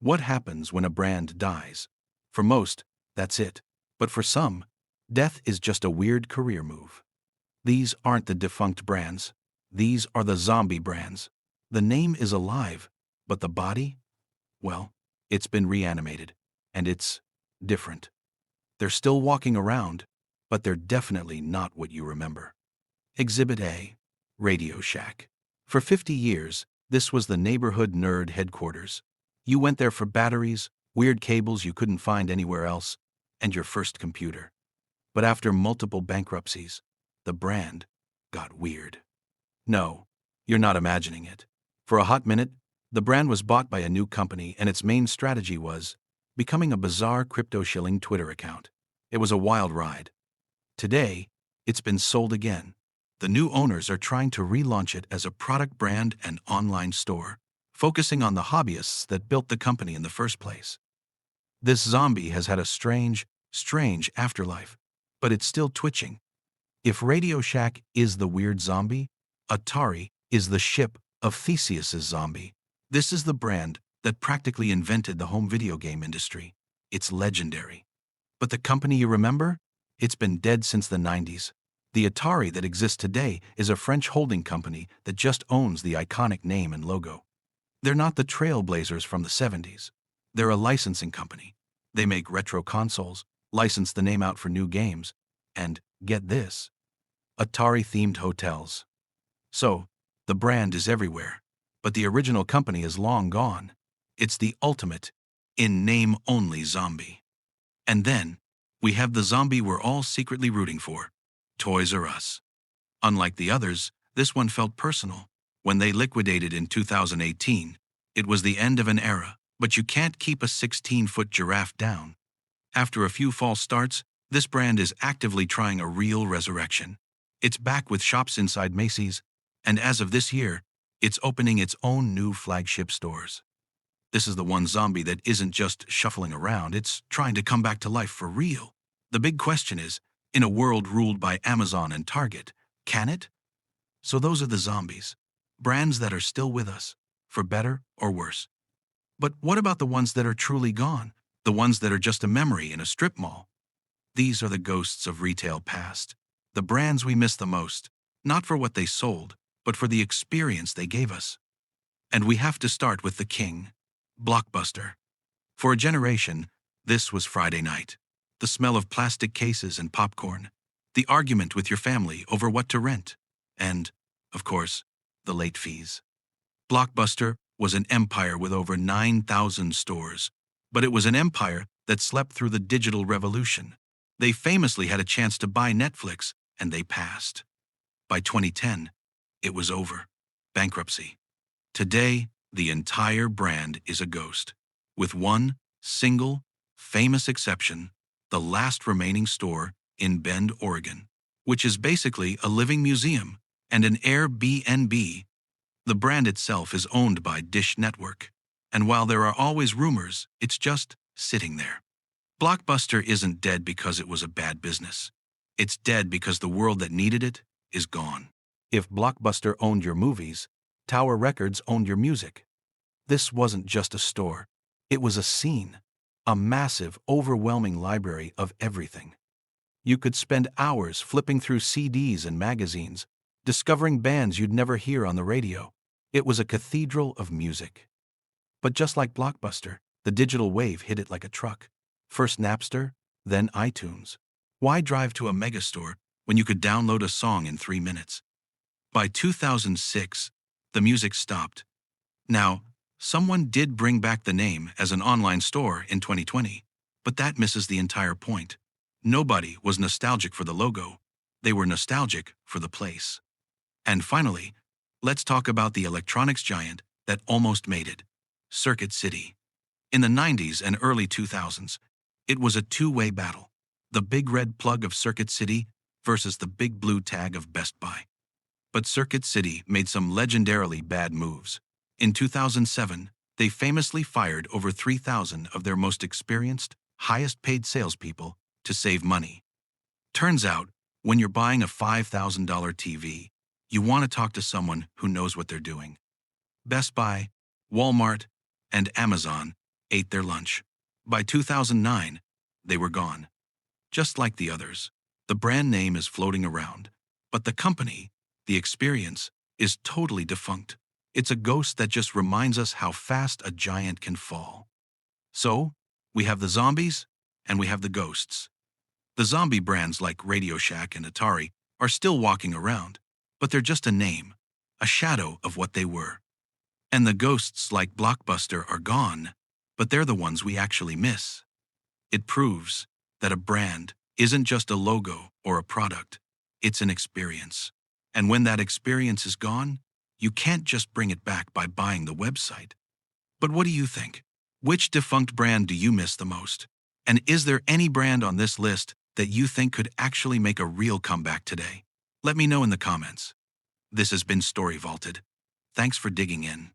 What happens when a brand dies? For most, that's it. But for some, death is just a weird career move. These aren't the defunct brands. These are the zombie brands. The name is alive, but the body? Well, it's been reanimated, and it's different. They're still walking around, but they're definitely not what you remember. Exhibit A, RadioShack. For 50 years, this was the neighborhood nerd headquarters. You went there for batteries, weird cables you couldn't find anywhere else, and your first computer. But after multiple bankruptcies, the brand got weird. No, you're not imagining it. For a hot minute, the brand was bought by a new company, and its main strategy was becoming a bizarre crypto-shilling Twitter account. It was a wild ride. Today, it's been sold again. The new owners are trying to relaunch it as a product brand and online store, focusing on the hobbyists that built the company in the first place. This zombie has had a strange afterlife, but it's still twitching. If RadioShack is the weird zombie, Atari is the ship of Theseus's zombie. This is the brand that practically invented the home video game industry. It's legendary. But the company you remember? It's been dead since the 90s. The Atari that exists today is a French holding company that just owns the iconic name and logo. They're not the trailblazers from the 70s. They're a licensing company. They make retro consoles, license the name out for new games, and, get this, Atari-themed hotels. So, the brand is everywhere, but the original company is long gone. It's the ultimate, in-name-only zombie. And then, we have the zombie we're all secretly rooting for, Toys R Us. Unlike the others, this one felt personal. When they liquidated in 2018, it was the end of an era, but you can't keep a 16-foot giraffe down. After a few false starts, this brand is actively trying a real resurrection. It's back with shops inside Macy's, and as of this year, it's opening its own new flagship stores. This is the one zombie that isn't just shuffling around, it's trying to come back to life for real. The big question is, in a world ruled by Amazon and Target, can it? So those are the zombies, brands that are still with us, for better or worse. But what about the ones that are truly gone, the ones that are just a memory in a strip mall? These are the ghosts of retail past, the brands we miss the most, not for what they sold, but for the experience they gave us. And we have to start with the king, Blockbuster. For a generation, this was Friday night. The smell of plastic cases and popcorn, the argument with your family over what to rent, and, of course, the late fees. Blockbuster was an empire with over 9,000 stores, but it was an empire that slept through the digital revolution. They famously had a chance to buy Netflix, and they passed. By 2010, it was over. Bankruptcy. Today, the entire brand is a ghost, with one single, famous exception, the last remaining store in Bend, Oregon, which is basically a living museum and an Airbnb. The brand itself is owned by Dish Network, and while there are always rumors, it's just sitting there. Blockbuster isn't dead because it was a bad business. It's dead because the world that needed it is gone. If Blockbuster owned your movies, Tower Records owned your music. This wasn't just a store. It was a scene, a massive, overwhelming library of everything. You could spend hours flipping through CDs and magazines, discovering bands you'd never hear on the radio. It was a cathedral of music. But just like Blockbuster, the digital wave hit it like a truck. First Napster, then iTunes. Why drive to a megastore when you could download a song in 3 minutes? By 2006, the music stopped. Now, someone did bring back the name as an online store in 2020, but that misses the entire point. Nobody was nostalgic for the logo. They were nostalgic for the place. And finally, let's talk about the electronics giant that almost made it, Circuit City. In the 90s and early 2000s, it was a two-way battle, the big red plug of Circuit City versus the big blue tag of Best Buy. But Circuit City made some legendarily bad moves. In 2007, they famously fired over 3,000 of their most experienced, highest-paid salespeople to save money. Turns out, when you're buying a $5,000 TV, you want to talk to someone who knows what they're doing. Best Buy, Walmart, and Amazon ate their lunch. By 2009, they were gone. Just like the others, the brand name is floating around, but the company, the experience, is totally defunct. It's a ghost that just reminds us how fast a giant can fall. So, we have the zombies, and we have the ghosts. The zombie brands like RadioShack and Atari are still walking around, but they're just a name, a shadow of what they were. And the ghosts like Blockbuster are gone, but they're the ones we actually miss. It proves that a brand isn't just a logo or a product, it's an experience. And when that experience is gone, you can't just bring it back by buying the website. But what do you think? Which defunct brand do you miss the most? And is there any brand on this list that you think could actually make a real comeback today? Let me know in the comments. This has been Story Vaulted. Thanks for digging in.